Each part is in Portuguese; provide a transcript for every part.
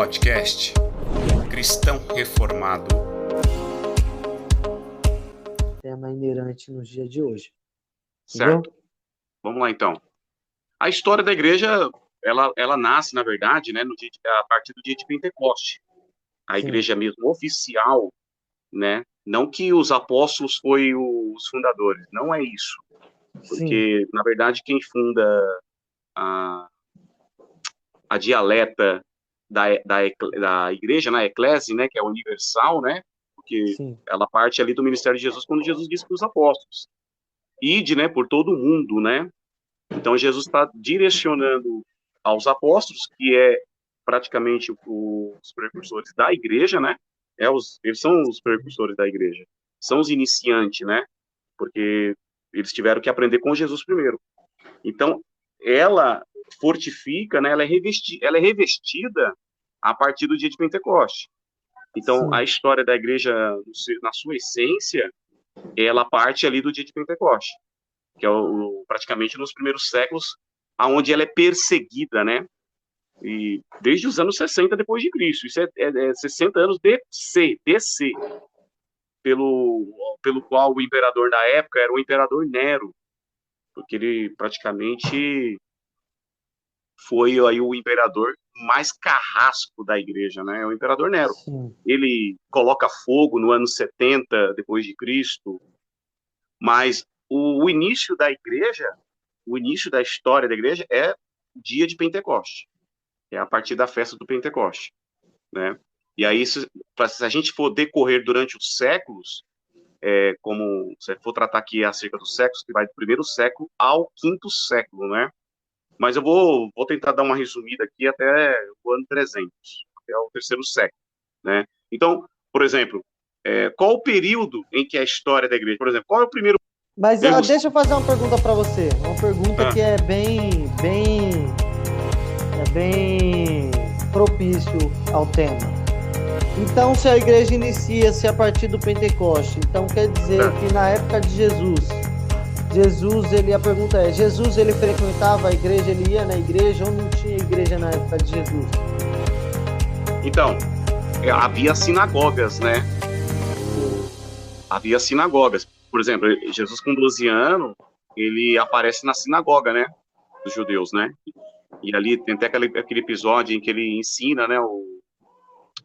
Podcast Cristão Reformado. Tema inerente nos dias de hoje. Certo. Entendeu? Vamos lá, então. A história da igreja, ela nasce, na verdade, né, a partir do dia de Pentecoste. A Sim. igreja mesmo oficial, né? Não que os apóstolos foram os fundadores, não é isso. Porque, na verdade, quem funda a dialeta da igreja, na eclésia, né, que é universal, né? Porque Sim. ela parte ali do ministério de Jesus, quando Jesus disse para os apóstolos: ide, né, por todo o mundo, né? Então, Jesus está direcionando aos apóstolos, que é praticamente os precursores da igreja, né? Eles são os precursores da igreja. São os iniciantes, né? Porque eles tiveram que aprender com Jesus primeiro. Então, ela fortifica, né? Ela é revestida a partir do dia de Pentecoste. Então, Sim. a história da igreja, na sua essência, ela parte ali do dia de Pentecoste, que é praticamente nos primeiros séculos, aonde ela é perseguida, né? E desde os anos 60 depois de Cristo. Isso é 60 anos DC, pelo qual o imperador da época era o imperador Nero, porque ele praticamente foi aí o imperador mais carrasco da igreja, né? O imperador Nero. Sim. Ele coloca fogo no ano 70 depois de Cristo, mas o início da igreja, o início da história da igreja é dia de Pentecoste. É a partir da festa do Pentecoste, né? E aí, se a gente for decorrer durante os séculos, como se for tratar aqui acerca dos séculos, que vai do primeiro século ao quinto século, né? Mas eu vou tentar dar uma resumida aqui até o ano 300, que é o terceiro século, né? Então, por exemplo, qual o período em que a história da igreja, por exemplo, qual é o primeiro... Mas deixa eu fazer uma pergunta para você. Uma pergunta que é bem propício ao tema. Então, se a igreja inicia-se a partir do Pentecoste, então quer dizer que na época de Jesus, a pergunta é, Jesus ele frequentava a igreja, ele ia na igreja ou não tinha igreja na época de Jesus? Então, havia sinagogas, né? Havia sinagogas. Por exemplo, Jesus com 12 anos, ele aparece na sinagoga, né? Dos judeus, né? E ali tem até aquele episódio em que ele ensina, né?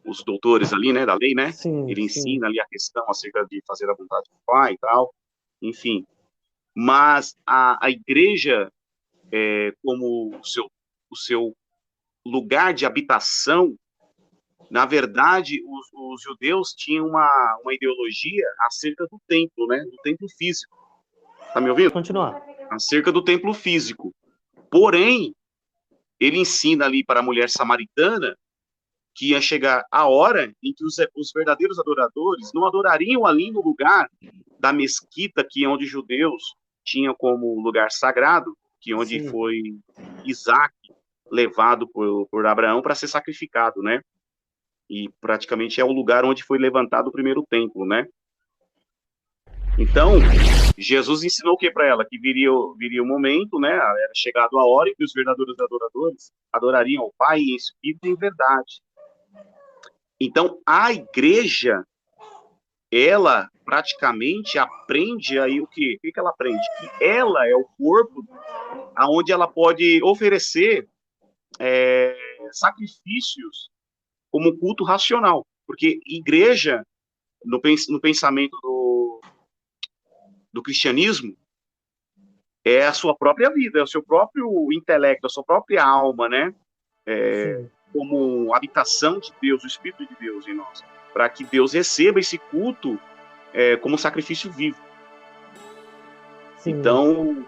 Os doutores ali, né? Da lei, né? Sim, ele sim. ensina ali a questão acerca de fazer a vontade do Pai e tal. Enfim. Mas a igreja, como o seu lugar de habitação, na verdade, os judeus tinham uma ideologia acerca do templo, né? Do templo físico. Tá me ouvindo? Continuar. Acerca do templo físico. Porém, ele ensina ali para a mulher samaritana que ia chegar a hora em que os verdadeiros adoradores não adorariam ali no lugar da mesquita, que é onde os judeus tinham como lugar sagrado, que é onde Sim. foi Isaac levado por Abraão para ser sacrificado, né? E praticamente é o lugar onde foi levantado o primeiro templo, né? Então, Jesus ensinou o que para ela? Que viria o momento, né? Era chegado a hora em que os verdadeiros adoradores adorariam ao Pai em espírito e em verdade. Então, a igreja, ela praticamente aprende aí o quê? O que ela aprende? Que ela é o corpo onde ela pode oferecer sacrifícios como culto racional. Porque igreja, no pensamento do cristianismo, é a sua própria vida, é o seu próprio intelecto, a sua própria alma, né? Como habitação de Deus, o Espírito de Deus em nós, para que Deus receba esse culto como sacrifício vivo. Então,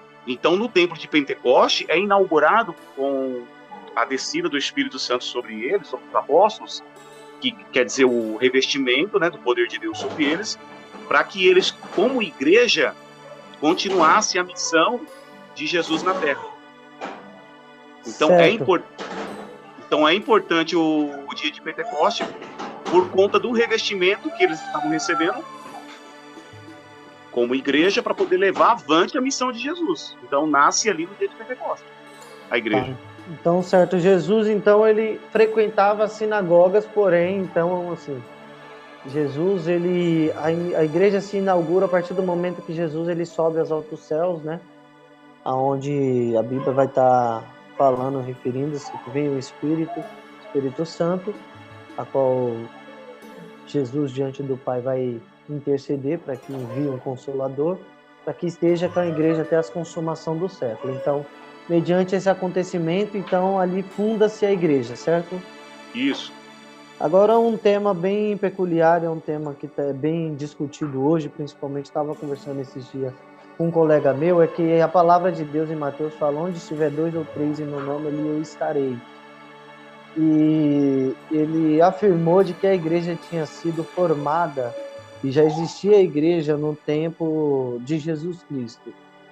no templo de Pentecoste, é inaugurado com a descida do Espírito Santo sobre eles, sobre os apóstolos, que quer dizer o revestimento, né, do poder de Deus sobre eles, para que eles, como igreja, continuassem a missão de Jesus na Terra. Então, é importante o dia de Pentecoste por conta do revestimento que eles estavam recebendo como igreja para poder levar avante a missão de Jesus. Então, nasce ali no dia de Pentecoste, a igreja. Então, certo, Jesus, então, ele frequentava as sinagogas, porém, então, assim, Jesus, a igreja se inaugura a partir do momento que Jesus, ele sobe aos altos céus, né? Aonde a Bíblia vai estar falando, referindo-se que vem o Espírito Santo, a qual Jesus, diante do Pai, vai interceder para que envie um Consolador, para que esteja com a igreja até a consumação do século. Então, mediante esse acontecimento, então, ali funda-se a igreja, certo? Isso. Agora, um tema bem peculiar, é um tema que é bem discutido hoje, principalmente estava conversando esses dias com um colega meu, é que a palavra de Deus em Mateus fala: onde estiver 2 ou 3 em meu nome, ali eu estarei. E ele afirmou de que a igreja tinha sido formada e já existia a igreja no tempo de Jesus Cristo.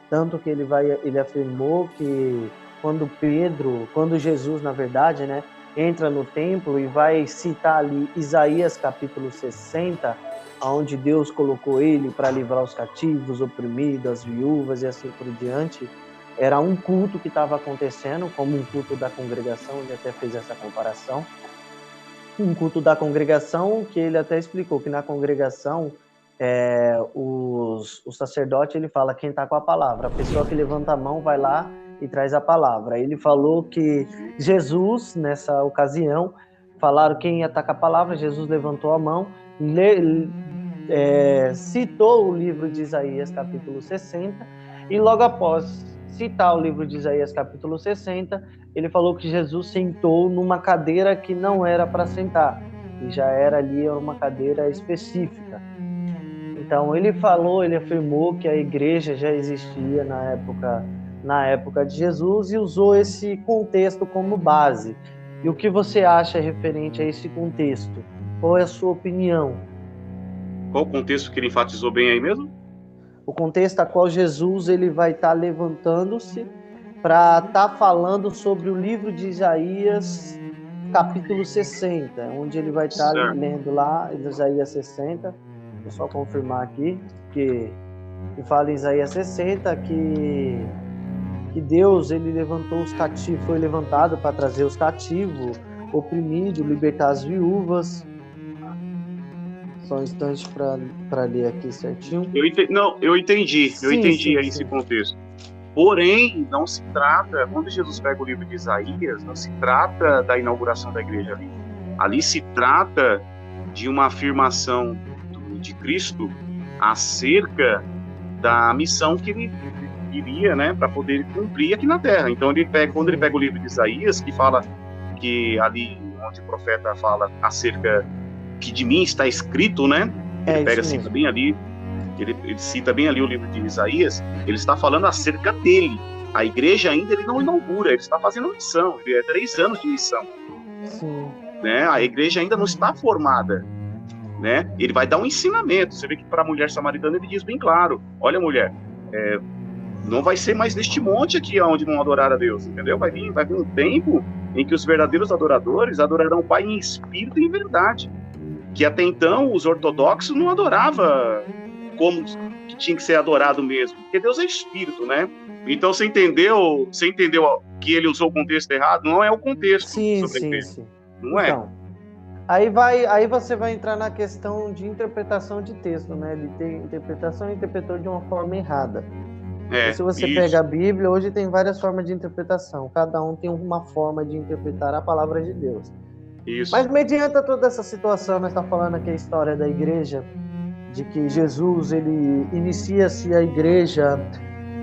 Tanto que ele afirmou que quando Jesus, na verdade, né, entra no templo e vai citar ali Isaías capítulo 60, onde Deus colocou ele para livrar os cativos, os oprimidos, as viúvas e assim por diante. Era um culto que estava acontecendo, como um culto da congregação, ele até fez essa comparação. Um culto da congregação, que ele até explicou que na congregação, o sacerdote, ele fala quem está com a palavra. A pessoa que levanta a mão vai lá e traz a palavra. Ele falou que Jesus, nessa ocasião, falaram quem ia estar com a palavra, Jesus levantou a mão, citou o livro de Isaías, capítulo 60, e logo após citar o livro de Isaías, capítulo 60, ele falou que Jesus sentou numa cadeira que não era para sentar, e já era ali uma cadeira específica. Então, ele afirmou que a igreja já existia na época de Jesus e usou esse contexto como base. E o que você acha referente a esse contexto? Qual é a sua opinião? Qual o contexto que ele enfatizou bem aí mesmo? O contexto a qual Jesus ele vai estar levantando-se para estar falando sobre o livro de Isaías, capítulo 60, onde ele vai estar lendo lá, Isaías 60. Vou só confirmar aqui, que fala em Isaías 60, que Deus ele levantou os cativos, foi levantado para trazer os cativos, oprimidos, libertar as viúvas. Só um instante para ler aqui certinho. Eu entendi Sim, esse contexto. Porém, não se trata, quando Jesus pega o livro de Isaías, não se trata da inauguração da igreja ali. Ali se trata de uma afirmação de Cristo acerca da missão que ele iria, né, para poder cumprir aqui na Terra. Então, quando ele pega o livro de Isaías, que fala que ali onde o profeta fala acerca que de mim está escrito, né? Ele cita bem ali, ele cita bem ali o livro de Isaías. Ele está falando acerca dele. A igreja ainda ele não inaugura, ele está fazendo missão. Ele é 3 anos de missão. Sim. Né? A igreja ainda não está formada, né? Ele vai dar um ensinamento. Você vê que para a mulher samaritana ele diz bem claro: olha, mulher, não vai ser mais neste monte aqui onde vão adorar a Deus, entendeu? Vai vir um tempo em que os verdadeiros adoradores adorarão o Pai em espírito e em verdade. Que até então os ortodoxos não adoravam como que tinha que ser adorado mesmo, porque Deus é espírito, né? Então você entendeu que ele usou o contexto errado? Não é o contexto sobre a igreja. Sim. Não é. Então, aí você vai entrar na questão de interpretação de texto, né? Ele tem interpretação e interpretou de uma forma errada. Se você pega a Bíblia, hoje tem várias formas de interpretação. Cada um tem uma forma de interpretar a palavra de Deus. Isso. Mas mediante toda essa situação, nós estamos falando aqui a história da igreja, de que Jesus, ele inicia-se a igreja.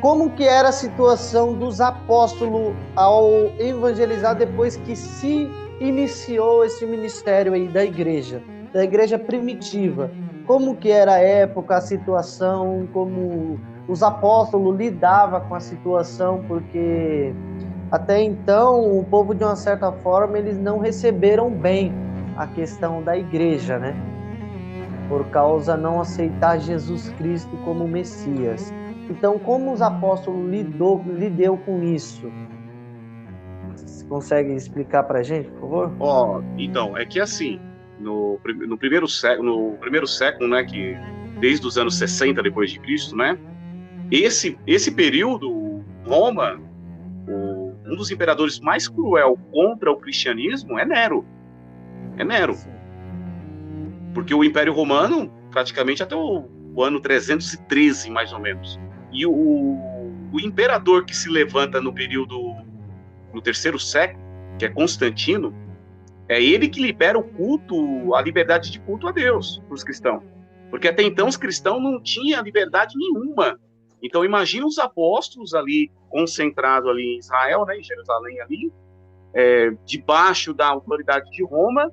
Como que era a situação dos apóstolos ao evangelizar depois que se iniciou esse ministério aí da igreja primitiva? Como que era a época, a situação, como os apóstolos lidavam com a situação, porque até então o povo, de uma certa forma, eles não receberam bem a questão da igreja, né? Por causa não aceitar Jesus Cristo como Messias. Então, como os apóstolos lidou com isso? Você consegue explicar pra gente, por favor? Então, é que assim, no primeiro século, né, que desde os anos 60 depois de Cristo, né? Esse período, Roma, Um dos imperadores mais cruel contra o cristianismo é Nero. É Nero. Porque o Império Romano, praticamente até o ano 313, mais ou menos. E o imperador que se levanta no terceiro século, que é Constantino, é ele que libera o culto, a liberdade de culto a Deus para os cristãos. Porque até então os cristãos não tinham liberdade nenhuma. Então imagina os apóstolos ali, concentrados ali em Israel, né, em Jerusalém ali, debaixo da autoridade de Roma,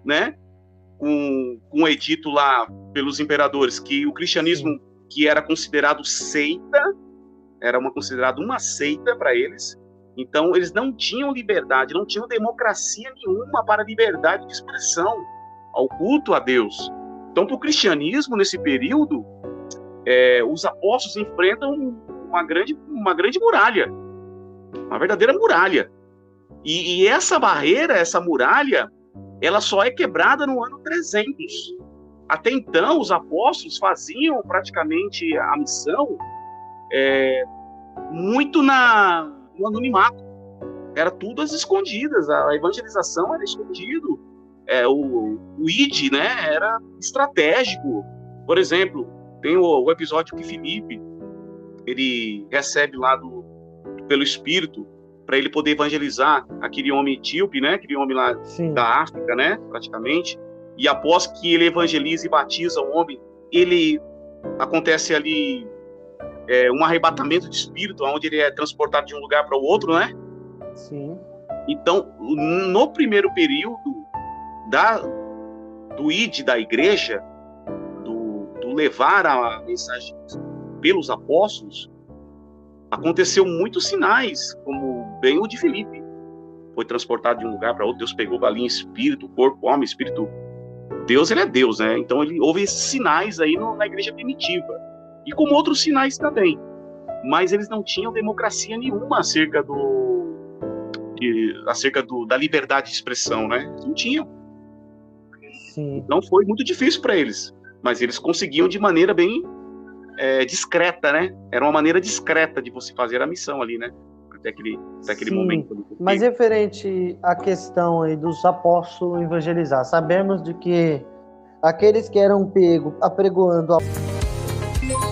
né, com um edito lá pelos imperadores, que o cristianismo, que era considerado seita, era considerado uma seita para eles. Então eles não tinham liberdade, não tinham democracia nenhuma para a liberdade de expressão, ao culto a Deus. Então, para o cristianismo, nesse período, os apóstolos enfrentam uma grande muralha, uma verdadeira muralha. E essa barreira, essa muralha, ela só é quebrada no ano 300. Até então, os apóstolos faziam praticamente a missão muito no anonimato. Era tudo às escondidas, a evangelização era escondido. O ID, né, era estratégico. Por exemplo, tem o episódio que Filipe, ele recebe lá pelo Espírito, para ele poder evangelizar aquele homem etíope, né, aquele homem lá da África, né, praticamente. E após que ele evangeliza e batiza o homem, acontece ali um arrebatamento de espírito, onde ele é transportado de um lugar para o outro, né? Sim. Então, no primeiro período do ID da igreja, do levar a mensagem pelos apóstolos, aconteceu muitos sinais, como bem o de Filipe. Foi transportado de um lugar para outro, Deus pegou ali em espírito, corpo, alma, espírito. Deus, ele é Deus, né? Então houve esses sinais aí na igreja primitiva. E como outros sinais também. Mas eles não tinham democracia nenhuma acerca da liberdade de expressão, né? Eles não tinham. Sim. Então foi muito difícil para eles. Mas eles conseguiam de maneira bem discreta, né? Era uma maneira discreta de você fazer a missão ali, né? Até aquele momento. Mas referente à questão aí dos apóstolos evangelizar, sabemos de que aqueles que eram pegos apregoando...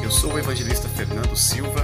Eu sou o evangelista Fernando Silva